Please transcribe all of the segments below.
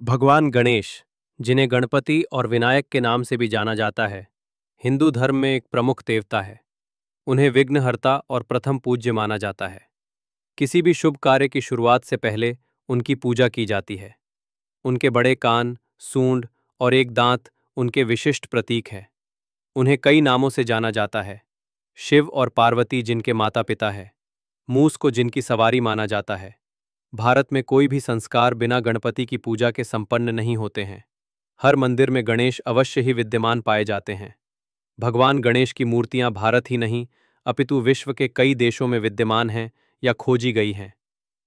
भगवान गणेश, जिन्हें गणपति और विनायक के नाम से भी जाना जाता है, हिंदू धर्म में एक प्रमुख देवता है। उन्हें विघ्नहर्ता और प्रथम पूज्य माना जाता है। किसी भी शुभ कार्य की शुरुआत से पहले उनकी पूजा की जाती है। उनके बड़े कान, सूंड और एक दांत उनके विशिष्ट प्रतीक हैं। उन्हें कई नामों से जाना जाता है। शिव और पार्वती जिनके माता पिता है, मूस को जिनकी सवारी माना जाता है। भारत में कोई भी संस्कार बिना गणपति की पूजा के संपन्न नहीं होते हैं। हर मंदिर में गणेश अवश्य ही विद्यमान पाए जाते हैं। भगवान गणेश की मूर्तियां भारत ही नहीं अपितु विश्व के कई देशों में विद्यमान हैं या खोजी गई हैं।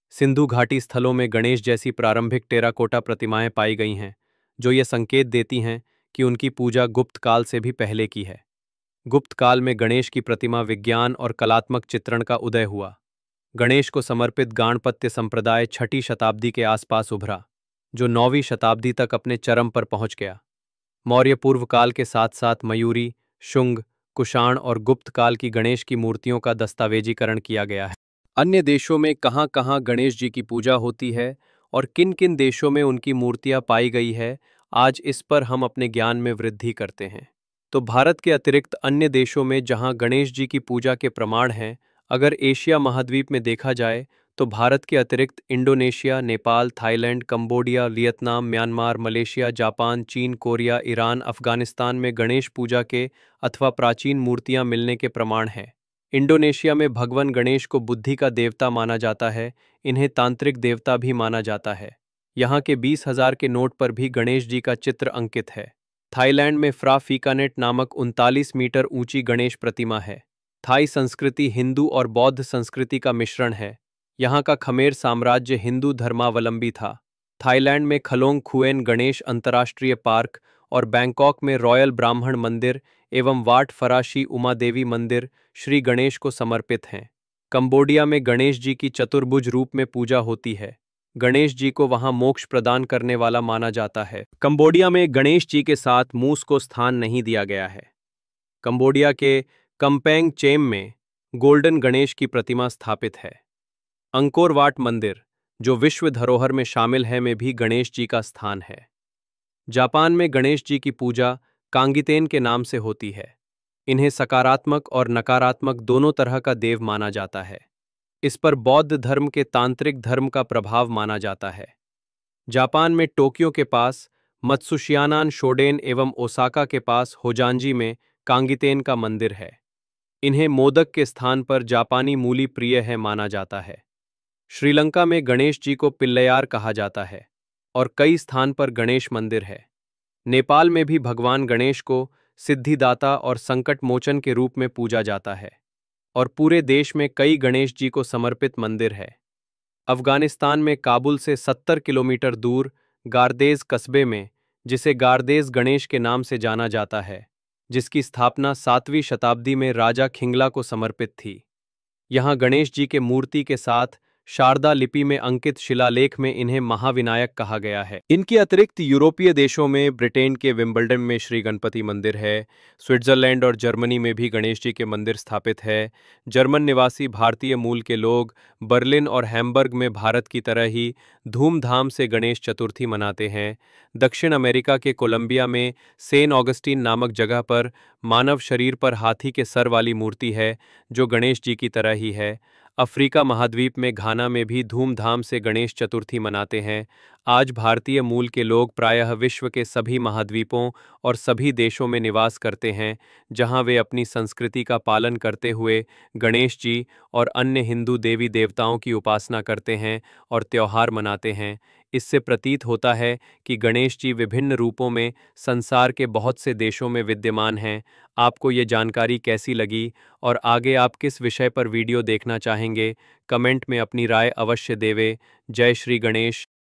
सिंधु घाटी स्थलों में गणेश जैसी प्रारंभिक टेराकोटा प्रतिमाएं पाई गई हैं, जो ये संकेत देती हैं कि उनकी पूजा गुप्त काल से भी पहले की है। गुप्त काल में गणेश की प्रतिमा विज्ञान और कलात्मक चित्रण का उदय हुआ। गणेश को समर्पित गाणपत्य संप्रदाय 6ठी शताब्दी के आसपास उभरा, जो 9वीं शताब्दी तक अपने चरम पर पहुंच गया। मौर्य पूर्व काल के साथ साथ मयूरी, शुंग, कुषाण और गुप्त काल की गणेश की मूर्तियों का दस्तावेजीकरण किया गया है। अन्य देशों में कहाँ-कहाँ गणेश जी की पूजा होती है और किन-किन देशों में उनकी मूर्तियां पाई गई है, आज इस पर हम अपने ज्ञान में वृद्धि करते हैं। तो भारत के अतिरिक्त अन्य देशों में जहां गणेश जी की पूजा के प्रमाण हैं, अगर एशिया महाद्वीप में देखा जाए तो भारत के अतिरिक्त Indonesia, Nepal, Thailand, Cambodia, Vietnam, Myanmar, Malaysia, Japan, चीन, कोरिया, ईरान, अफगानिस्तान में गणेश पूजा के अथवा प्राचीन मूर्तियां मिलने के प्रमाण हैं। इंडोनेशिया में भगवान गणेश को बुद्धि का देवता माना जाता है। इन्हें तांत्रिक देवता भी माना जाता है। यहाँ के 20,000 के नोट पर भी गणेश जी का चित्र अंकित है। थाईलैंड में फ्रा फीकानेट नामक 39 मीटर ऊंची गणेश प्रतिमा है। थाई संस्कृति हिंदू और बौद्ध संस्कृति का मिश्रण है। यहाँ का खमेर साम्राज्य हिंदू धर्मावलंबी था। थाईलैंड में खलोंग खुएन गणेश अंतर्राष्ट्रीय पार्क और बैंकॉक में रॉयल ब्राह्मण मंदिर एवं वाट फराशी उमा देवी मंदिर श्री गणेश को समर्पित हैं। कंबोडिया में गणेश जी की चतुर्भुज रूप में पूजा होती है। गणेश जी को वहां मोक्ष प्रदान करने वाला माना जाता है। कंबोडिया में गणेश जी के साथ मूस को स्थान नहीं दिया गया है। कंबोडिया के कम्पेंग चेम में गोल्डन गणेश की प्रतिमा स्थापित है। अंकोर वाट मंदिर, जो विश्व धरोहर में शामिल है, में भी गणेश जी का स्थान है। जापान में गणेश जी की पूजा कांगितेन के नाम से होती है। इन्हें सकारात्मक और नकारात्मक दोनों तरह का देव माना जाता है। इस पर बौद्ध धर्म के तांत्रिक धर्म का प्रभाव माना जाता है। जापान में टोक्यो के पास मत्सुशियानान शोडेन एवं ओसाका के पास होजांजी में कांगितेन का मंदिर है। इन्हें मोदक के स्थान पर जापानी मूली प्रिय है माना जाता है। श्रीलंका में गणेश जी को पिल्लैयार कहा जाता है और कई स्थान पर गणेश मंदिर है। नेपाल में भी भगवान गणेश को सिद्धिदाता और संकट मोचन के रूप में पूजा जाता है और पूरे देश में कई गणेश जी को समर्पित मंदिर है। अफगानिस्तान में काबुल से 70 किलोमीटर दूर गारदेज कस्बे में, जिसे गारदेज गणेश के नाम से जाना जाता है, जिसकी स्थापना 7वीं शताब्दी में राजा खिंगला को समर्पित थी। यहाँ गणेश जी के मूर्ति के साथ शारदा लिपि में अंकित शिलालेख में इन्हें महाविनायक कहा गया है। इनके अतिरिक्त यूरोपीय देशों में ब्रिटेन के विंबलडन में श्री गणपति मंदिर है। स्विट्जरलैंड और जर्मनी में भी गणेश जी के मंदिर स्थापित है। जर्मन निवासी भारतीय मूल के लोग बर्लिन और हैम्बर्ग में भारत की तरह ही धूमधाम से गणेश चतुर्थी मनाते हैं। दक्षिण अमेरिका के कोलंबिया में सेंट ऑगस्टीन नामक जगह पर मानव शरीर पर हाथी के सर वाली मूर्ति है, जो गणेश जी की तरह ही है। अफ्रीका महाद्वीप में घाना में भी धूमधाम से गणेश चतुर्थी मनाते हैं। आज भारतीय मूल के लोग प्रायः विश्व के सभी महाद्वीपों और सभी देशों में निवास करते हैं, जहां वे अपनी संस्कृति का पालन करते हुए गणेश जी और अन्य हिंदू देवी देवताओं की उपासना करते हैं और त्योहार मनाते हैं। इससे प्रतीत होता है कि गणेश जी विभिन्न रूपों में संसार के बहुत से देशों में विद्यमान हैं। आपको ये जानकारी कैसी लगी और आगे आप किस विषय पर वीडियो देखना चाहेंगे, कमेंट में अपनी राय अवश्य देवें। जय श्री गणेश।